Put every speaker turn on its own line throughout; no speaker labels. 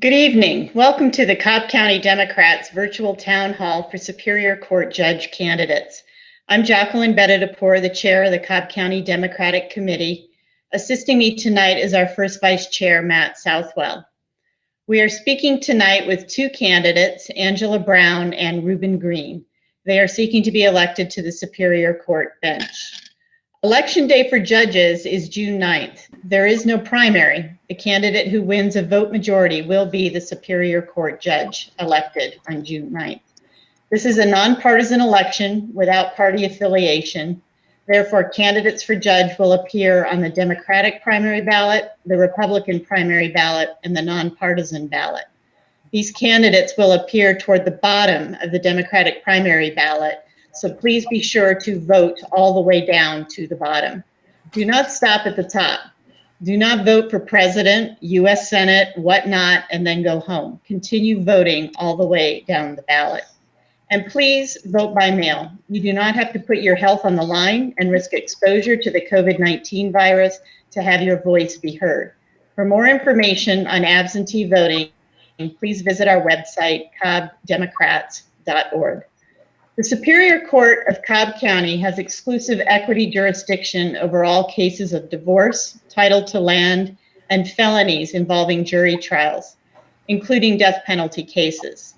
Good evening. Welcome to the Cobb County Democrats virtual town hall for Superior Court Judge candidates. I'm Jacqueline Bettadapour, the chair of the Cobb County Democratic Committee. Assisting me tonight is our first vice chair, Matt Southwell. We are speaking tonight with two candidates, Angela Brown and Reuben Green. They are seeking to be elected to the Superior Court bench. Election day for judges is June 9th. There is no primary. The candidate who wins a vote majority will be the Superior Court Judge elected on June 9th. This is a nonpartisan election without party affiliation. Therefore, candidates for judge will appear on the Democratic primary ballot, the Republican primary ballot, and the nonpartisan ballot. These candidates will appear toward the bottom of the Democratic primary ballot, so please be sure to vote all the way down to the bottom. Do not stop at the top. Do not vote for president, US Senate, whatnot, and then go home. Continue voting all the way down the ballot. And please vote by mail. You do not have to put your health on the line and risk exposure to the COVID-19 virus to have your voice be heard. For more information on absentee voting, please visit our website, cobbdemocrats.org. The Superior Court of Cobb County has exclusive equity jurisdiction over all cases of divorce, title to land, and felonies involving jury trials, including death penalty cases.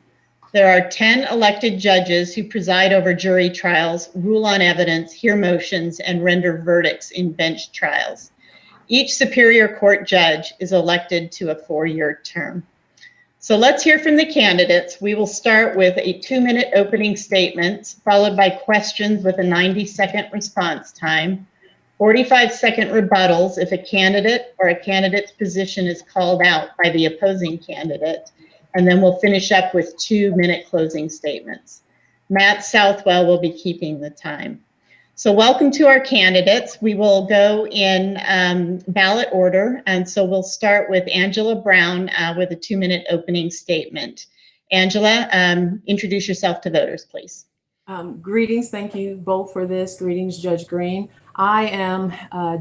There are 10 elected judges who preside over jury trials, rule on evidence, hear motions, and render verdicts in bench trials. Each Superior Court judge is elected to a 4-year term. So let's hear from the candidates. We will start with a 2-minute opening statement, followed by questions with a 90-second response time, 45-second rebuttals if a candidate or a candidate's position is called out by the opposing candidate, and then we'll finish up with 2-minute closing statements. Matt Southwell will be keeping the time. So welcome to our candidates. We will go in ballot order. And so we'll start with Angela Brown with a 2-minute opening statement. Angela, introduce yourself to voters, please.
Greetings. Thank you both for this. Greetings, Judge Green. I am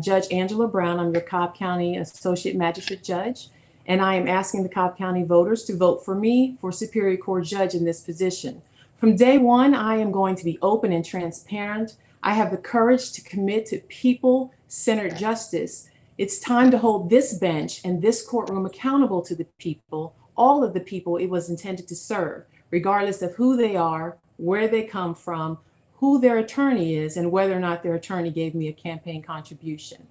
Judge Angela Brown. I'm your Cobb County Associate Magistrate Judge, and I am asking the Cobb County voters to vote for me for Superior Court Judge in this position. From day one, I am going to be open and transparent. I have the courage to commit to people-centered justice. It's time to hold this bench and this courtroom accountable to the people, all of the people it was intended to serve, regardless of who they are, where they come from, who their attorney is, and whether or not their attorney gave me a campaign contribution.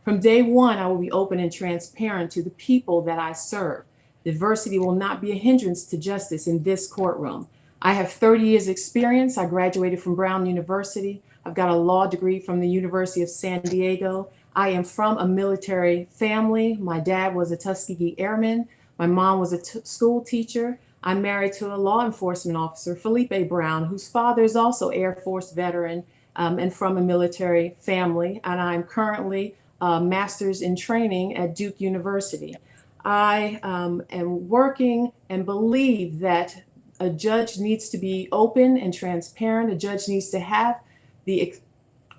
From day one, I will be open and transparent to the people that I serve. Diversity will not be a hindrance to justice in this courtroom. I have 30 years experience. I graduated from Brown University. I've got a law degree from the University of San Diego. I am from a military family. My dad was a Tuskegee Airman. My mom was a school teacher. I'm married to a law enforcement officer, Felipe Brown, whose father is also Air Force veteran and from a military family. And I'm currently a master's in training at Duke University. I am working and believe that a judge needs to be open and transparent. A judge needs to have the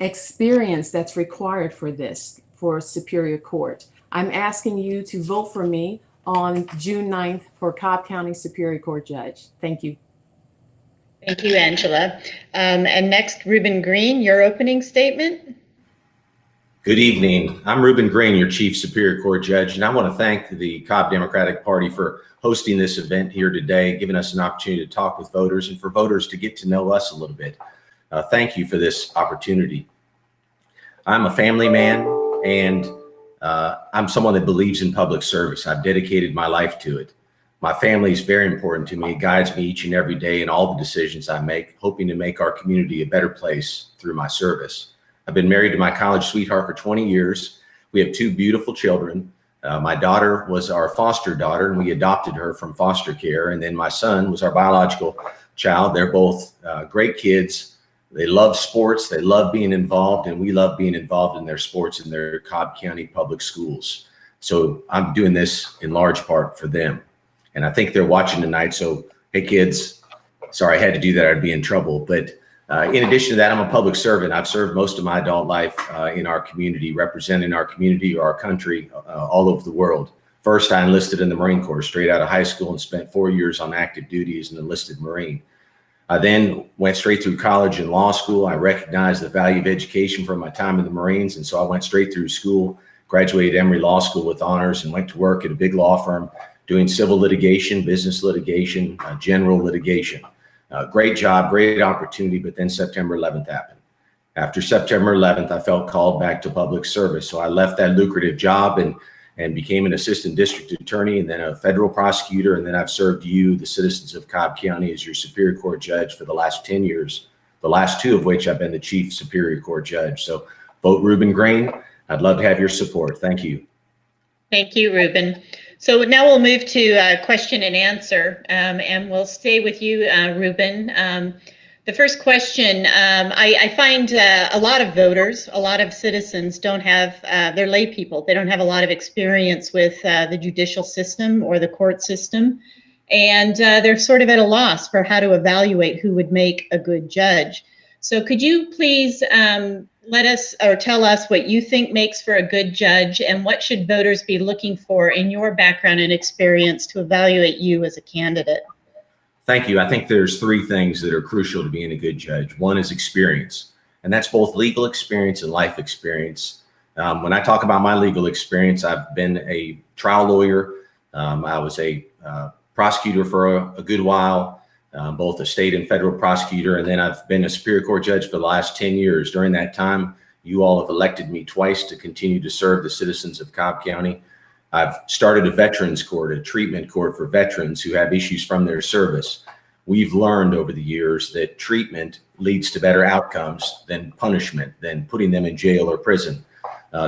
experience that's required for this, for Superior Court. I'm asking you to vote for me on June 9th for Cobb County Superior Court Judge. Thank you.
Thank you, Angela. And next, Reuben Green, your opening statement.
Good evening. I'm Reuben Green, your Chief Superior Court Judge, and I want to thank the Cobb Democratic Party for hosting this event here today, giving us an opportunity to talk with voters and for voters to get to know us a little bit. Thank you for this opportunity. I'm a family man, and I'm someone that believes in public service. I've dedicated my life to it. My family is very important to me. It guides me each and every day in all the decisions I make, hoping to make our community a better place through my service. I've been married to my college sweetheart for 20 years. We have 2 beautiful children. My daughter was our foster daughter, and we adopted her from foster care. And then my son was our biological child. They're both great kids. They love sports, they love being involved, and we love being involved in their sports in their Cobb County public schools. So I'm doing this in large part for them. And I think they're watching tonight, so hey kids, sorry I had to do that, I'd be in trouble. But in addition to that, I'm a public servant. I've served most of my adult life in our community, representing our community or our country all over the world. First, I enlisted in the Marine Corps straight out of high school and spent 4 years on active duty as an enlisted Marine. I then went straight through college and law school. I recognized the value of education from my time in the Marines, and so I went straight through school, graduated Emory Law School with honors, and went to work at a big law firm doing civil litigation, business litigation, general litigation. Great job, great opportunity, but then September 11th happened. After September 11th, I felt called back to public service, so I left that lucrative job and became an assistant district attorney and then a federal prosecutor. And then I've served you, the citizens of Cobb County, as your Superior Court Judge for the last 10 years, the last 2 of which I've been the Chief Superior Court Judge. So vote Reuben Green. I'd love to have your support. Thank you.
Thank you, Reuben. So now we'll move to question and answer, and we'll stay with you, Reuben. The first question, I find a lot of voters, a lot of citizens don't have, they're lay people. They don't have a lot of experience with the judicial system or the court system. And they're sort of at a loss for how to evaluate who would make a good judge. So could you please let us or tell us what you think makes for a good judge, and what should voters be looking for in your background and experience to evaluate you as a candidate?
Thank you. I think there's 3 things that are crucial to being a good judge. One is experience, and that's both legal experience and life experience. When I talk about my legal experience, I've been a trial lawyer. I was a prosecutor for a good while, both a state and federal prosecutor, and then I've been a Superior Court Judge for the last 10 years. During that time, you all have elected me twice to continue to serve the citizens of Cobb County. I've started a veterans court, a treatment court for veterans who have issues from their service. We've learned over the years that treatment leads to better outcomes than punishment, than putting them in jail or prison.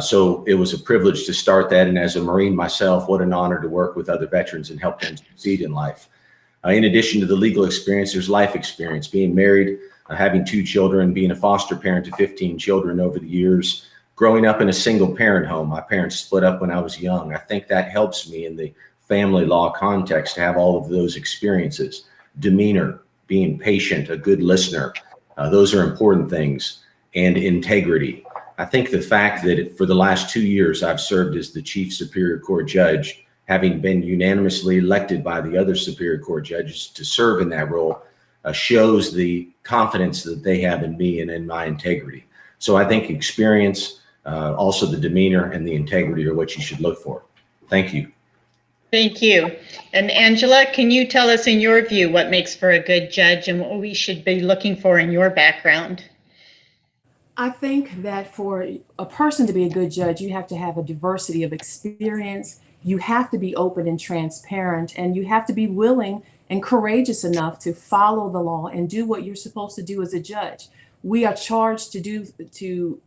So it was a privilege to start that. And as a Marine myself, what an honor to work with other veterans and help them succeed in life. In addition to the legal experience, there's life experience, being married, having 2 children, being a foster parent to 15 children over the years. Growing up in a single parent home, my parents split up when I was young. I think that helps me in the family law context to have all of those experiences. Demeanor, being patient, a good listener, those are important things. And integrity. I think the fact that for the last 2 years I've served as the Chief Superior Court Judge, having been unanimously elected by the other Superior Court judges to serve in that role, shows the confidence that they have in me and in my integrity. So I think experience, also the demeanor and the integrity are what you should look for. Thank you.
Thank you. And Angela, can you tell us in your view what makes for a good judge and what we should be looking for in your background?
I think that for a person to be a good judge, you have to have a diversity of experience. You have to be open and transparent, and you have to be willing and courageous enough to follow the law and do what you're supposed to do as a judge. We are charged to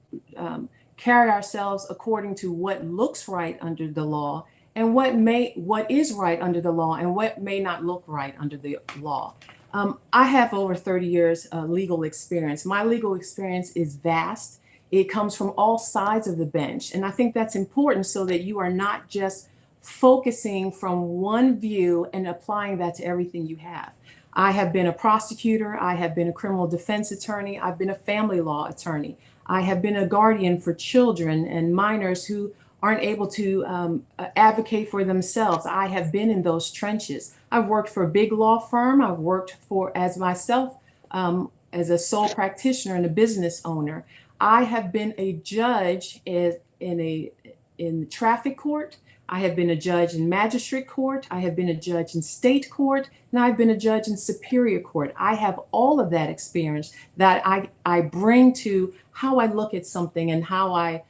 carry ourselves according to what looks right under the law, and what is right under the law, and what may not look right under the law. I have over 30 years legal experience. My legal experience is vast. It comes from all sides of the bench, and I think that's important so that you are not just focusing from one view and applying that to everything you have. I have been a prosecutor. I have been a criminal defense attorney. I've been a family law attorney. I have been a guardian for children and minors who aren't able to advocate for themselves. I have been in those trenches. I've worked for a big law firm. I've worked as myself as a sole practitioner and a business owner. I have been a judge in traffic court. I have been a judge in magistrate court. I have been a judge in state court, and I've been a judge in superior court. I have all of that experience that I bring to how I look at something and how I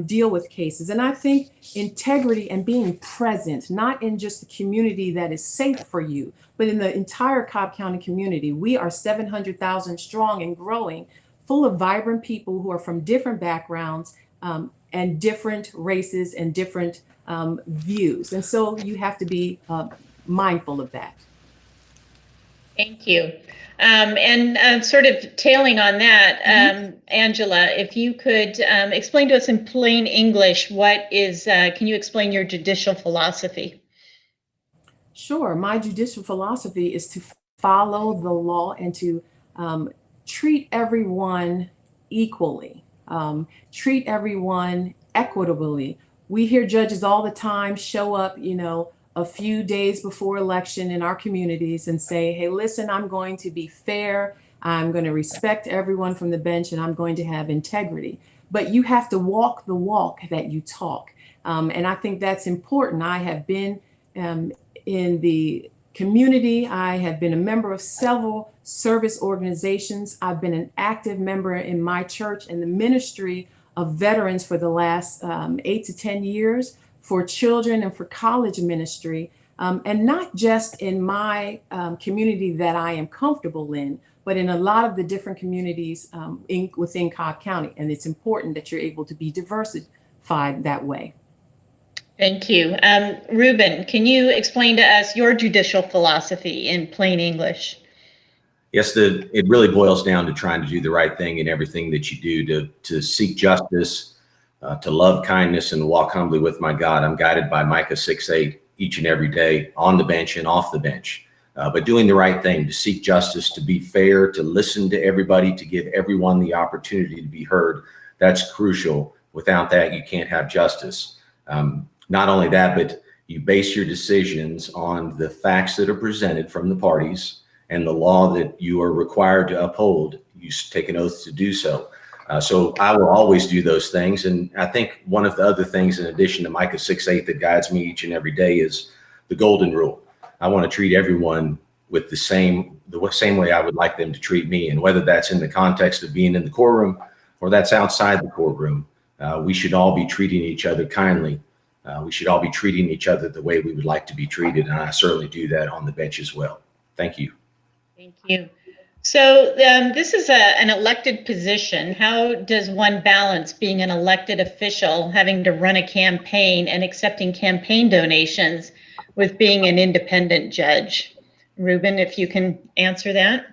deal with cases. And I think integrity and being present, not in just the community that is safe for you, but in the entire Cobb County community. We are 700,000 strong and growing, full of vibrant people who are from different backgrounds and different races and different views. And so you have to be mindful of that.
Thank you. And sort of tailing on that, Angela, if you could explain to us in plain English, can you explain your judicial philosophy?
Sure. My judicial philosophy is to follow the law and to treat everyone equally, treat everyone equitably, We hear judges all the time show up, a few days before election in our communities and say, hey, listen, I'm going to be fair. I'm going to respect everyone from the bench, and I'm going to have integrity. But you have to walk the walk that you talk. And I think that's important. I have been in the community. I have been a member of several service organizations. I've been an active member in my church and the ministry of veterans for the last 8 to 10 years, for children and for college ministry, and not just in my community that I am comfortable in, but in a lot of the different communities within Cobb County. And it's important that you're able to be diversified that way.
Thank you. Reuben, can you explain to us your judicial philosophy in plain English?
Yes, it really boils down to trying to do the right thing in everything that you do, to seek justice, to love kindness, and walk humbly with my God. I'm guided by Micah 6:8 each and every day, on the bench and off the bench. But doing the right thing, to seek justice, to be fair, to listen to everybody, to give everyone the opportunity to be heard, that's crucial. Without that, you can't have justice. Not only that, but you base your decisions on the facts that are presented from the parties and the law that you are required to uphold. You take an oath to do so. So I will always do those things. And I think one of the other things, in addition to Micah 6:8, that guides me each and every day is the golden rule. I want to treat everyone with the same way I would like them to treat me. And whether that's in the context of being in the courtroom or that's outside the courtroom, we should all be treating each other kindly. We should all be treating each other the way we would like to be treated. And I certainly do that on the bench as well. Thank you.
Thank you. So this is an elected position. How does one balance being an elected official, having to run a campaign and accepting campaign donations, with being an independent judge? Reuben, if you can answer that.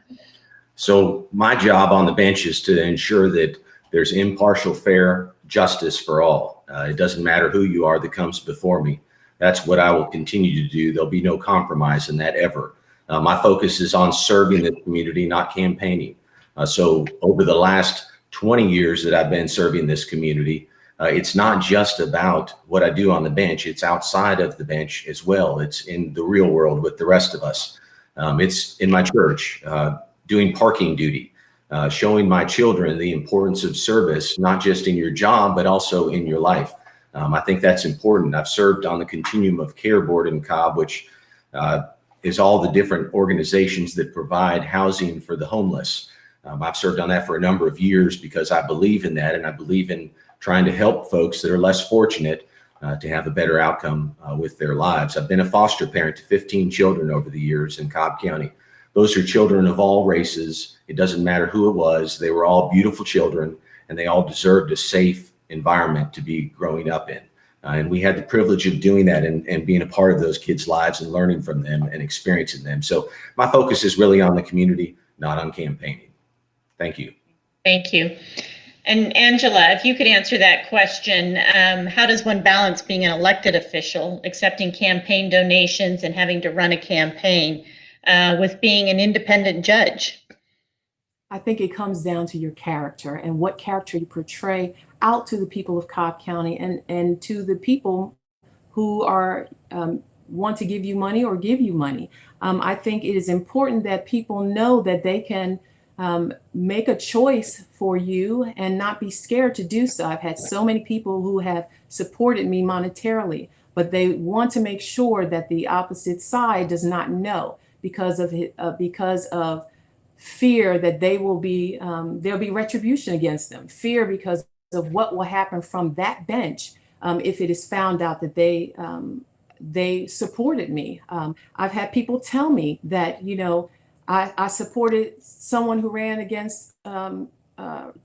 So my job on the bench is to ensure that there's impartial, fair justice for all. It doesn't matter who you are that comes before me. That's what I will continue to do. There'll be no compromise in that ever. My focus is on serving the community, not campaigning. So over the last 20 years that I've been serving this community, it's not just about what I do on the bench. It's outside of the bench as well. It's in the real world with the rest of us. It's in my church, doing parking duty, showing my children the importance of service, not just in your job, but also in your life. I think that's important. I've served on the Continuum of Care Board in Cobb, which is all the different organizations that provide housing for the homeless. I've served on that for a number of years because I believe in that, and I believe in trying to help folks that are less fortunate to have a better outcome with their lives. I've been a foster parent to 15 children over the years in Cobb County. Those are children of all races. It doesn't matter who it was. They were all beautiful children, and they all deserved a safe environment to be growing up in. And we had the privilege of doing that and being a part of those kids' lives and learning from them and experiencing them. So my focus is really on the community, not on campaigning. Thank you.
Thank you. And Angela, if you could answer that question, how does one balance being an elected official, accepting campaign donations and having to run a campaign with being an independent judge?
I think it comes down to your character and what character you portray out to the people of Cobb County and to the people who are want to give you money or give you money. I think it is important that people know that they can make a choice for you and not be scared to do so. I've had so many people who have supported me monetarily, but they want to make sure that the opposite side does not know because of fear that they will be there'll be retribution against them. Fear because of what will happen from that bench if it is found out that they supported me. I've had people tell me that, I supported someone who ran against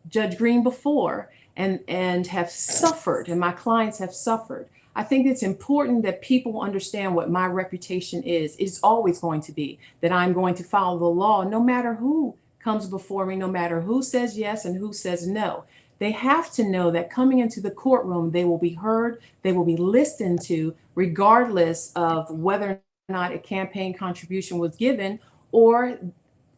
Judge Green before and have suffered, and my clients have suffered. I think it's important that people understand what my reputation is. It's always going to be that I'm going to follow the law, no matter who comes before me, no matter who says yes and who says no. They have to know that coming into the courtroom, they will be heard, they will be listened to, regardless of whether or not a campaign contribution was given, or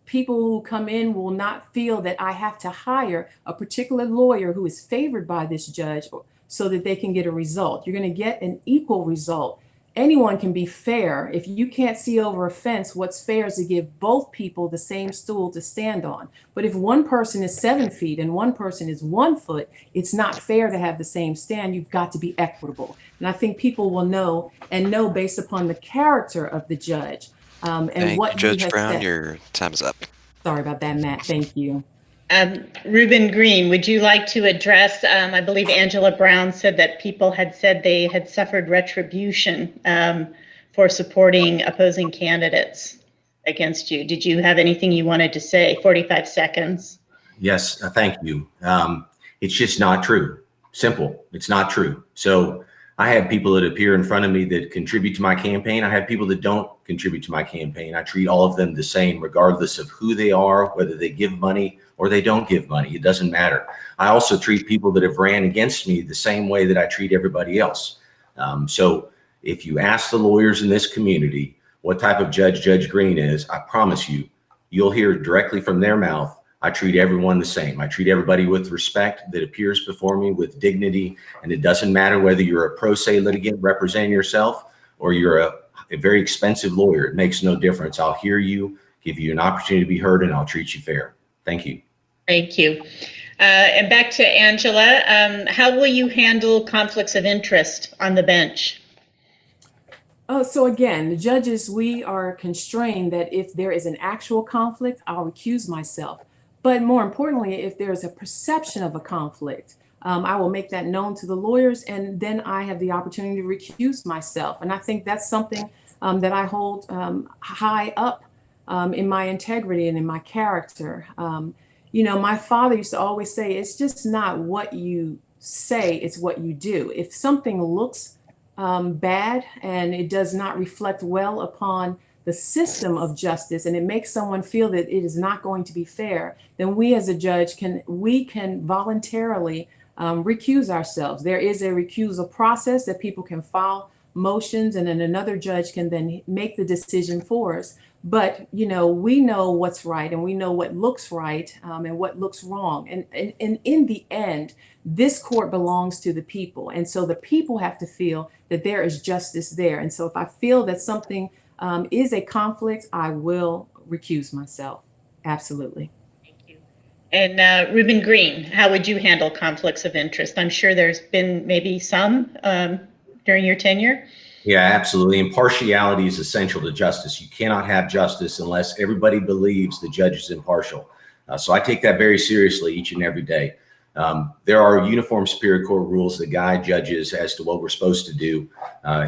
people who come in will not feel that I have to hire a particular lawyer who is favored by this judge so that they can get a result. You're going to get an equal result. Anyone can be fair. If you can't see over a fence, what's fair is to give both people the same stool to stand on. But if one person is 7 feet and one person is 1 foot, it's not fair to have the same stand. You've got to be equitable. And I think people will know based upon the character of the judge. And what he
Judge
has
Brown,
said.
your time is up.
Sorry about that, Matt. Thank you.
Reuben Green, would you like to address, I believe Angela Brown said that people had said they had suffered retribution for supporting opposing candidates against you. Did you have anything you wanted to say? 45 seconds.
Yes, thank you. It's just not true. Simple. It's not true. So I have people that appear in front of me that contribute to my campaign. I have people that don't contribute to my campaign. I treat all of them the same, regardless of who they are, whether they give money or they don't give money. It doesn't matter. I also treat people that have ran against me the same way that I treat everybody else. So if you ask the lawyers in this community what type of judge Judge Green is, I promise you, you'll hear directly from their mouth. I treat everyone the same. I treat everybody with respect that appears before me with dignity. And it doesn't matter whether you're a pro se litigant representing yourself or you're a very expensive lawyer. It makes no difference. I'll hear you, give you an opportunity to be heard, and I'll treat you fair. Thank you.
Thank you. And back to Angela. How will you handle conflicts of interest on the bench?
So again, the judges, we are constrained that if there is an actual conflict, I'll recuse myself. But more importantly, if there is a perception of a conflict, I will make that known to the lawyers, and then I have the opportunity to recuse myself. And I think that's something that I hold high up in my integrity and in my character. You know, my father used to always say, it's just not what you say, it's what you do. If something looks bad and it does not reflect well upon the system of justice and it makes someone feel that it is not going to be fair, then we as a judge can voluntarily recuse ourselves. There is a recusal process that people can file motions, and then another judge can then make the decision for us. But, you know, we know what's right and we know what looks right and what looks wrong. And in the end, this court belongs to the people. And so the people have to feel that there is justice there. And so if I feel that something is a conflict, I will recuse myself. Absolutely.
Thank you. And Reuben Green, how would you handle conflicts of interest? I'm sure there's been maybe some during your tenure.
Yeah, absolutely. Impartiality is essential to justice. You cannot have justice unless everybody believes the judge is impartial. So I take that very seriously each and every day. There are uniform Superior Court rules that guide judges as to what we're supposed to do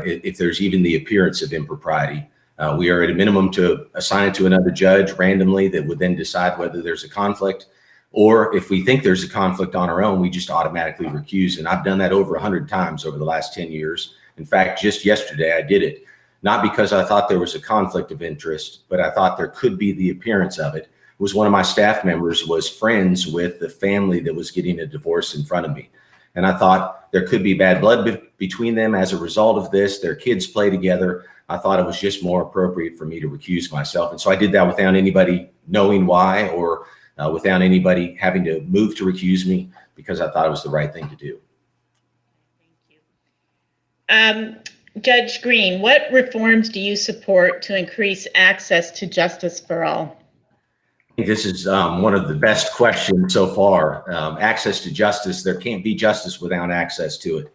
if there's even the appearance of impropriety. We are at a minimum to assign it to another judge randomly that would then decide whether there's a conflict, or if we think there's a conflict on our own, we just automatically recuse. And I've done that over 100 times over the last 10 years. In fact, just yesterday I did it, not because I thought there was a conflict of interest, but I thought there could be the appearance of it. It was one of my staff members was friends with the family that was getting a divorce in front of me. And I thought there could be bad blood between them as a result of this. Their kids play together. I thought it was just more appropriate for me to recuse myself. And so I did that without anybody knowing why or without anybody having to move to recuse me, because I thought it was the right thing to do.
Judge Green, what reforms do you support to increase access to justice for all?
I think this is one of the best questions so far. Access to justice, there can't be justice without access to it.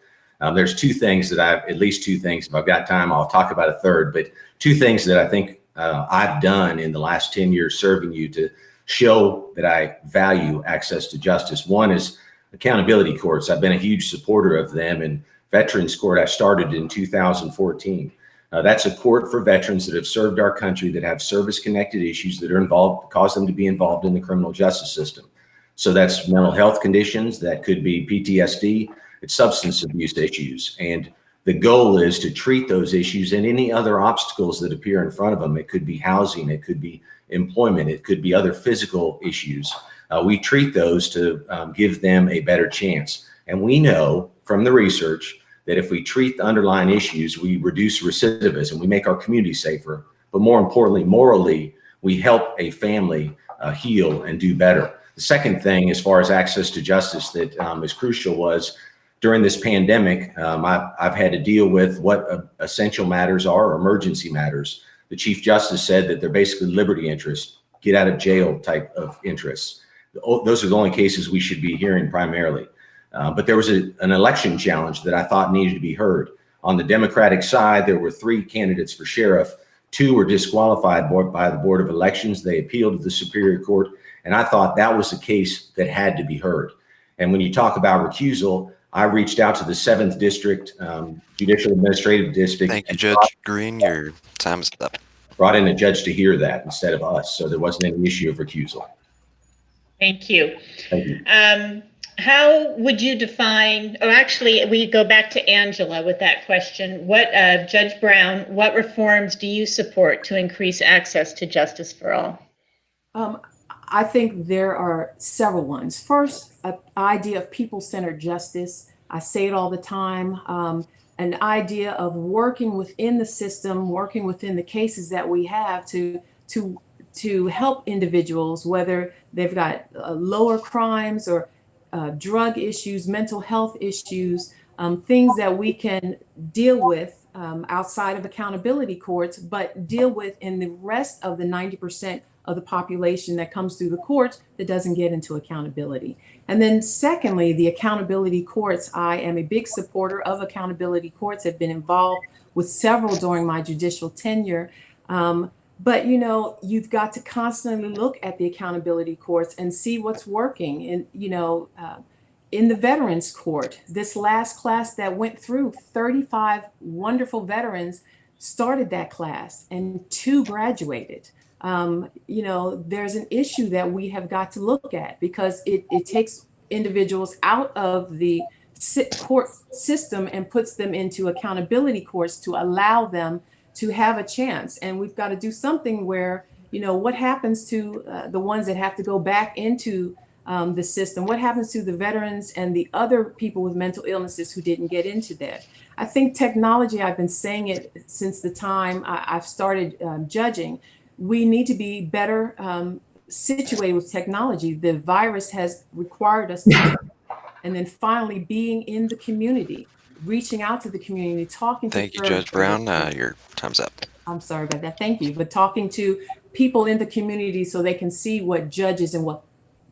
There's at least two things, if I've got time, I'll talk about a third, but two things that I think I've done in the last 10 years serving you to show that I value access to justice. One is accountability courts. I've been a huge supporter of them, and Veterans Court I started in 2014. That's a court for veterans that have served our country, that have service-connected issues that are involved, cause them to be involved in the criminal justice system. So that's mental health conditions, that could be PTSD, it's substance abuse issues. And the goal is to treat those issues and any other obstacles that appear in front of them. It could be housing, it could be employment, it could be other physical issues. We treat those to give them a better chance. And we know from the research that if we treat the underlying issues, we reduce recidivism, we make our community safer, but more importantly, morally, we help a family heal and do better. The second thing, as far as access to justice that is crucial, was during this pandemic, I've had to deal with what essential matters are, or emergency matters. The Chief Justice said that they're basically liberty interests, get out of jail type of interests. Those are the only cases we should be hearing primarily. But there was an election challenge that I thought needed to be heard. On the Democratic side, there were 3 candidates for sheriff. 2 were disqualified by the Board of Elections. They appealed to the Superior Court, and I thought that was a case that had to be heard. And when you talk about recusal, I reached out to the 7th District Judicial Administrative District.
Thank you, Judge Green. Your time is up.
Brought in a judge to hear that instead of us, so there wasn't any issue of recusal.
Thank you.
Thank you.
How would you define, or actually we go back to Angela with that question. What, Judge Brown, what reforms do you support to increase access to justice for all?
I think there are several ones. First, an idea of people-centered justice. I say it all the time. An idea of working within the system, working within the cases that we have to help individuals, whether they've got lower crimes or drug issues, mental health issues, things that we can deal with outside of accountability courts, but deal with in the rest of the 90% of the population that comes through the courts that doesn't get into accountability. And then secondly, the accountability courts. I am a big supporter of accountability courts, have been involved with several during my judicial tenure. But, you know, you've got to constantly look at the accountability courts and see what's working. And, you know, in the Veterans Court, this last class that went through, 35 wonderful veterans started that class and 2 graduated. You know, there's an issue that we have got to look at because it takes individuals out of the court system and puts them into accountability courts to allow them to have a chance. And we've got to do something where, you know, what happens to the ones that have to go back into the system? What happens to the veterans and the other people with mental illnesses who didn't get into that? I think technology, I've been saying it since the time I've started judging, we need to be better situated with technology. The virus has required us to, and then finally being in the community, reaching out to the community, talking to.
Thank you, Judge Brown. Your time's up.
I'm sorry about that. Thank you. But talking to people in the community so they can see what judges and what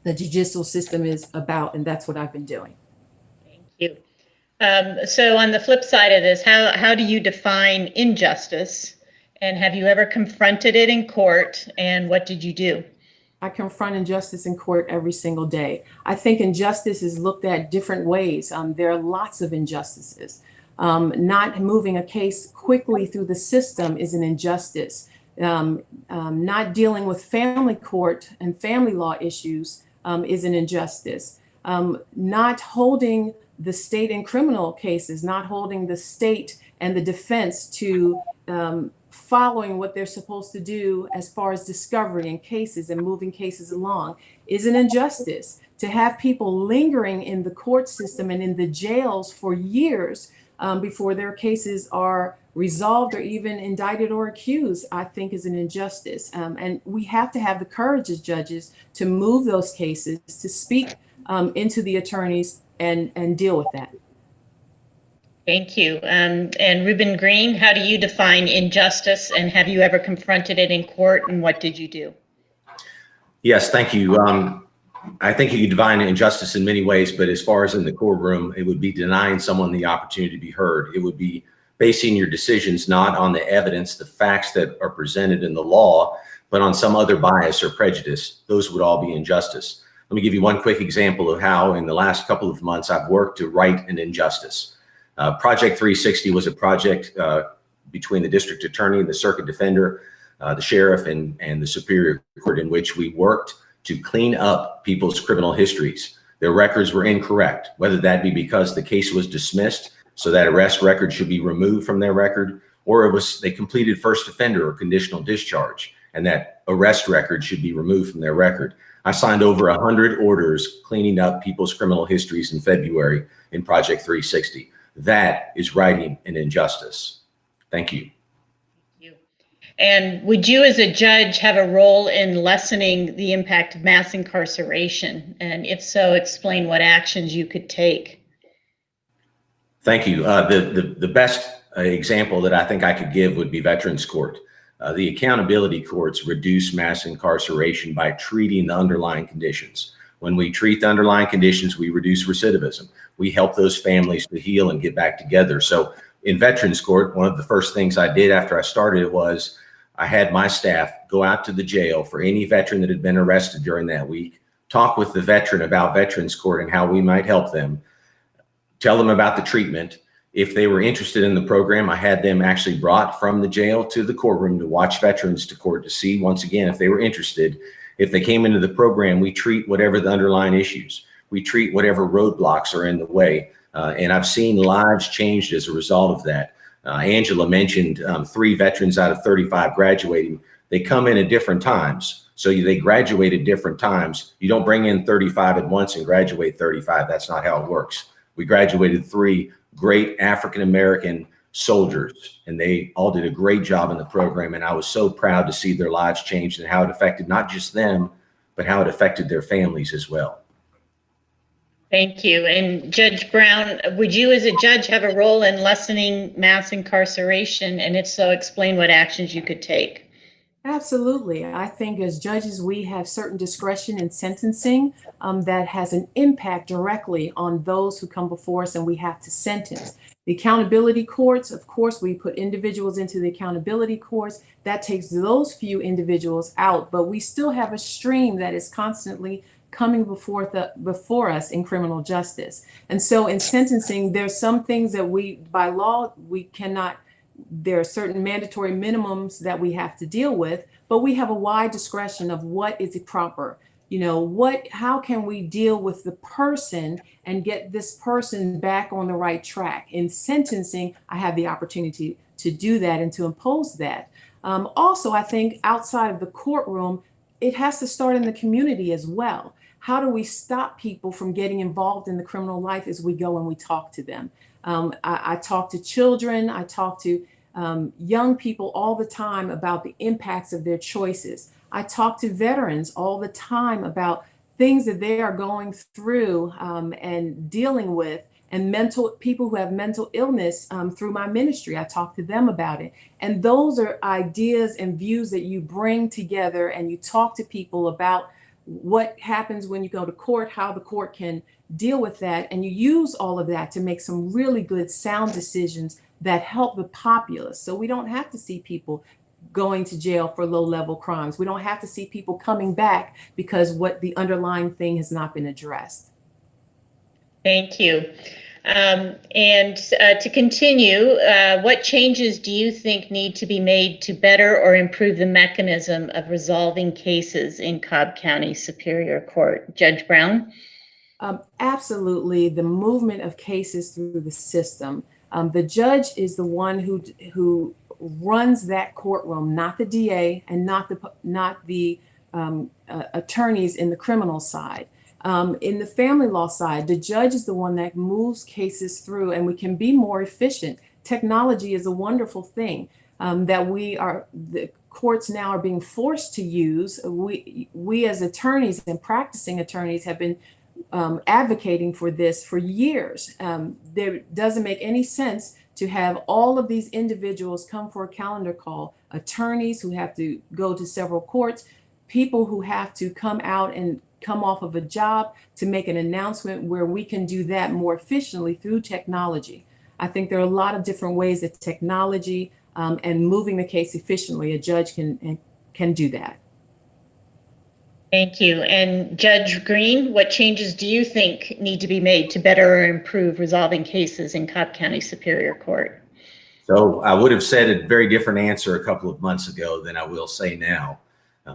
the judicial system is about. And that's what I've been doing.
Thank you. So on the flip side of this, how do you define injustice? And have you ever confronted it in court? And what did you do?
I confront injustice in court every single day. I think injustice is looked at different ways. There are lots of injustices. Not moving a case quickly through the system is an injustice. Not dealing with family court and family law issues is an injustice. Not holding the state in criminal cases, not holding the state and the defense to following what they're supposed to do as far as discovery in cases and moving cases along is an injustice. To have people lingering in the court system and in the jails for years before their cases are resolved or even indicted or accused, I think is an injustice. And we have to have the courage as judges to move those cases, to speak into the attorneys and deal with that.
Thank you. And Reuben Green, how do you define injustice, and have you ever confronted it in court, and what did you do?
Yes, thank you. I think you can define injustice in many ways, but as far as in the courtroom, it would be denying someone the opportunity to be heard. It would be basing your decisions not on the evidence, the facts that are presented in the law, but on some other bias or prejudice. Those would all be injustice. Let me give you one quick example of how in the last couple of months I've worked to right an injustice. Project 360 was a project between the district attorney and the circuit defender, the sheriff and the Superior Court, in which we worked to clean up people's criminal histories. Their records were incorrect, whether that be because the case was dismissed, so that arrest record should be removed from their record, or it was they completed first offender or conditional discharge, and that arrest record should be removed from their record. I signed over 100 orders cleaning up people's criminal histories in February in Project 360. That is righting an injustice. Thank you.
And would you as a judge have a role in lessening the impact of mass incarceration? And if so, explain what actions you could take.
Thank you. The best example that I think I could give would be Veterans Court. The accountability courts reduce mass incarceration by treating the underlying conditions. When we treat the underlying conditions, we reduce recidivism. We help those families to heal and get back together. So in Veterans Court, one of the first things I did after I started was I had my staff go out to the jail for any veteran that had been arrested during that week, talk with the veteran about Veterans Court and how we might help them, tell them about the treatment. If they were interested in the program, I had them actually brought from the jail to the courtroom to watch veterans to court to see, once again, if they were interested. If they came into the program, we treat whatever the underlying issues. We treat whatever roadblocks are in the way. And I've seen lives changed as a result of that. Angela mentioned 3 veterans out of 35 graduating. They come in at different times. So they graduate at different times. You don't bring in 35 at once and graduate 35. That's not how it works. We graduated 3 great African-American soldiers, and they all did a great job in the program. And I was so proud to see their lives change and how it affected not just them, but how it affected their families as well.
Thank you. And Judge Brown, would you as a judge have a role in lessening mass incarceration? And if so, explain what actions you could take.
Absolutely. I think as judges, we have certain discretion in sentencing that has an impact directly on those who come before us and we have to sentence. The accountability courts, of course, we put individuals into the accountability courts. That takes those few individuals out, but we still have a stream that is constantly coming before us in criminal justice. And so in sentencing, there's some things that by law, we cannot. There are certain mandatory minimums that we have to deal with, but we have a wide discretion of what is proper. How can we deal with the person and get this person back on the right track? In sentencing, I have the opportunity to do that and to impose that. Also, I think outside of the courtroom, it has to start in the community as well. How do we stop people from getting involved in the criminal life as we go and we talk to them? I talk to children, I talk to young people all the time about the impacts of their choices. I talk to veterans all the time about things that they are going through and dealing with, and people who have mental illness through my ministry. I talk to them about it. And those are ideas and views that you bring together and you talk to people about what happens when you go to court, how the court can deal with that. And you use all of that to make some really good sound decisions that help the populace. So we don't have to see people going to jail for low-level crimes. We don't have to see people coming back because what the underlying thing has not been addressed.
Thank you. To continue, what changes do you think need to be made to better or improve the mechanism of resolving cases in Cobb County Superior Court? Judge Brown?
Absolutely. The movement of cases through the system. The judge is the one who runs that courtroom, not the DA and not the attorneys in the criminal side. In the family law side, the judge is the one that moves cases through, and we can be more efficient. Technology is a wonderful thing that the courts now are being forced to use. We as attorneys and practicing attorneys have been advocating for this for years. There doesn't make any sense to have all of these individuals come for a calendar call, attorneys who have to go to several courts, people who have to come out and come off of a job to make an announcement, where we can do that more efficiently through technology. I think there are a lot of different ways that technology and moving the case efficiently, a judge can do that.
Thank you. And Judge Green, what changes do you think need to be made to better or improve resolving cases in Cobb County Superior Court?
So I would have said a very different answer a couple of months ago than I will say now.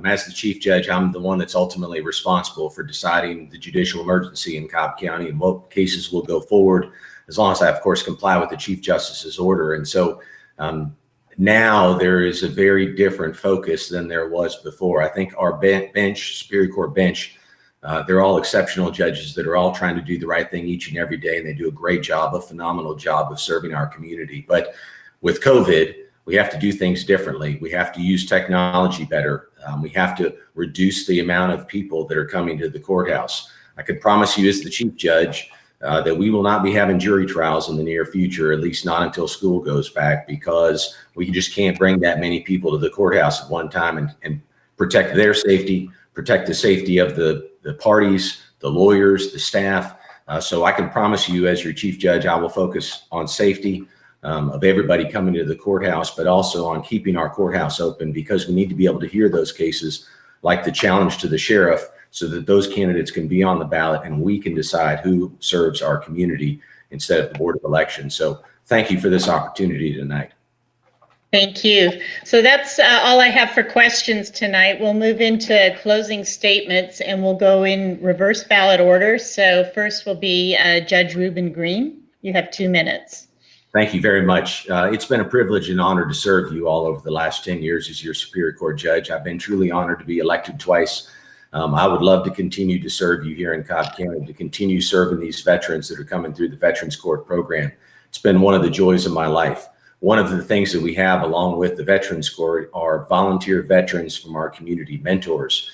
As the chief judge, I'm the one that's ultimately responsible for deciding the judicial emergency in Cobb County and what cases will go forward, as long as I, of course, comply with the chief justice's order. And so now there is a very different focus than there was before. I think our bench, Superior Court bench, they're all exceptional judges that are all trying to do the right thing each and every day, and they do a great job, a phenomenal job of serving our community. But with COVID, we have to do things differently. We have to use technology better. We have to reduce the amount of people that are coming to the courthouse. I could promise you, as the chief judge, that we will not be having jury trials in the near future, at least not until school goes back, because we just can't bring that many people to the courthouse at one time and protect their safety, protect the safety of the parties, the lawyers, the staff. So I can promise you, as your chief judge, I will focus on safety of everybody coming to the courthouse, but also on keeping our courthouse open, because we need to be able to hear those cases like the challenge to the sheriff, so that those candidates can be on the ballot and we can decide who serves our community instead of the Board of Elections. So thank you for this opportunity tonight.
Thank you. So that's all I have for questions tonight. We'll move into closing statements and we'll go in reverse ballot order. So first will be Judge Reuben Green. You have 2 minutes.
Thank you very much. It's been a privilege and honor to serve you all over the last 10 years as your Superior Court Judge. I've been truly honored to be elected twice. I would love to continue to serve you here in Cobb County, to continue serving these veterans that are coming through the Veterans Court program. It's been one of the joys of my life. One of the things that we have along with the Veterans Court are volunteer veterans from our community, mentors.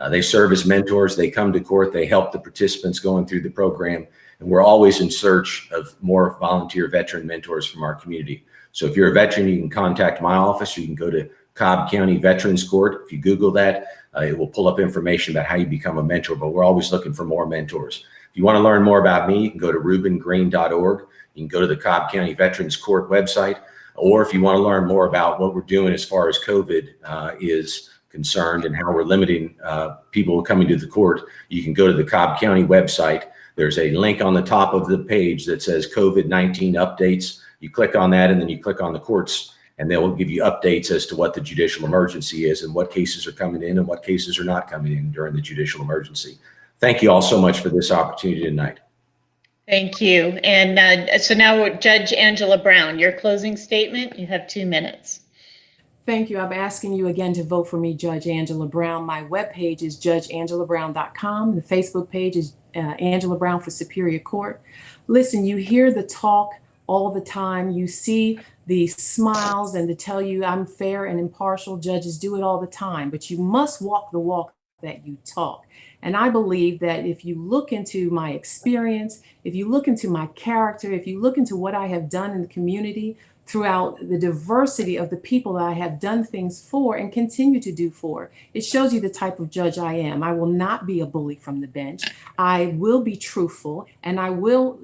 They serve as mentors. They come to court. They help the participants going through the program. And we're always in search of more volunteer veteran mentors from our community. So if you're a veteran, you can contact my office. You can go to Cobb County Veterans Court. If you Google that, it will pull up information about how you become a mentor, but we're always looking for more mentors. If you want to learn more about me, you can go to reubengreen.org. You can go to the Cobb County Veterans Court website, or if you want to learn more about what we're doing as far as COVID is concerned and how we're limiting people coming to the court, you can go to the Cobb County website. There's a link on the top of the page that says COVID-19 updates. You click on that and then you click on the courts, and they will give you updates as to what the judicial emergency is and what cases are coming in and what cases are not coming in during the judicial emergency. Thank you all so much for this opportunity tonight.
Thank you. And so now Judge Angela Brown, your closing statement, you have 2 minutes.
Thank you. I'm asking you again to vote for me, Judge Angela Brown. My webpage is judgeangelabrown.com. The Facebook page is Angela Brown for Superior Court. Listen, you hear the talk all the time. You see the smiles and to tell you I'm fair and impartial. Judges do it all the time, but you must walk the walk that you talk. And I believe that if you look into my experience, if you look into my character, if you look into what I have done in the community throughout the diversity of the people that I have done things for and continue to do for, it shows you the type of judge I am. I will not be a bully from the bench. I will be truthful, and I will,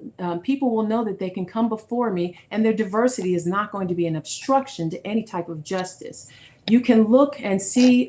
people will know that they can come before me and their diversity is not going to be an obstruction to any type of justice. You can look and see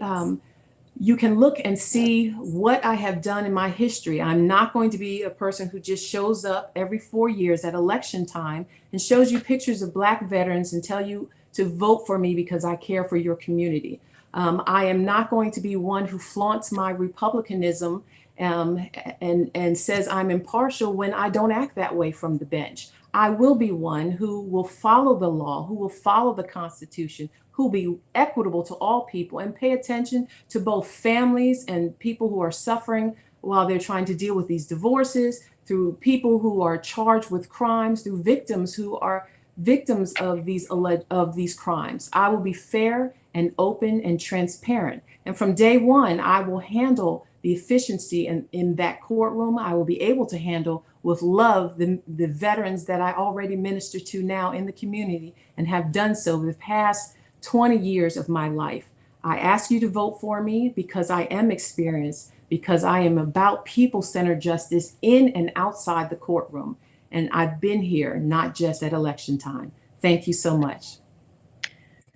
what I have done in my history. I'm not going to be a person who just shows up every 4 years at election time and shows you pictures of Black veterans and tell you to vote for me because I care for your community. I am not going to be one who flaunts my Republicanism and says I'm impartial when I don't act that way from the bench. I will be one who will follow the law, who will follow the Constitution, who will be equitable to all people and pay attention to both families and people who are suffering while they're trying to deal with these divorces, through people who are charged with crimes, through victims who are victims of these crimes. I will be fair and open and transparent. And from day one, I will handle the efficiency in that courtroom. I will be able to handle with love the veterans that I already minister to now in the community and have done so the past 20 years of my life. I ask you to vote for me because I am experienced, because I am about people-centered justice in and outside the courtroom. And I've been here, not just at election time. Thank you so much.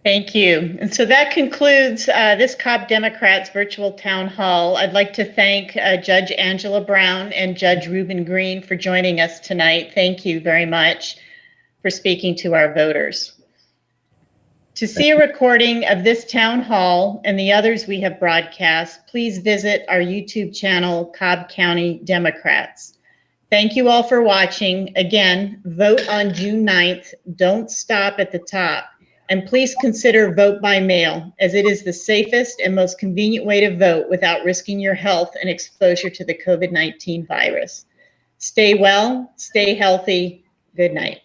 Thank you. And so that concludes this Cobb Democrats virtual town hall. I'd like to thank Judge Angela Brown and Judge Reuben Green for joining us tonight. Thank you very much for speaking to our voters. To see a recording of this town hall and the others we have broadcast, please visit our YouTube channel, Cobb County Democrats. Thank you all for watching. Again, vote on June 9th. Don't stop at the top. And please consider vote by mail, as it is the safest and most convenient way to vote without risking your health and exposure to the COVID-19 virus. Stay well, stay healthy. Good night.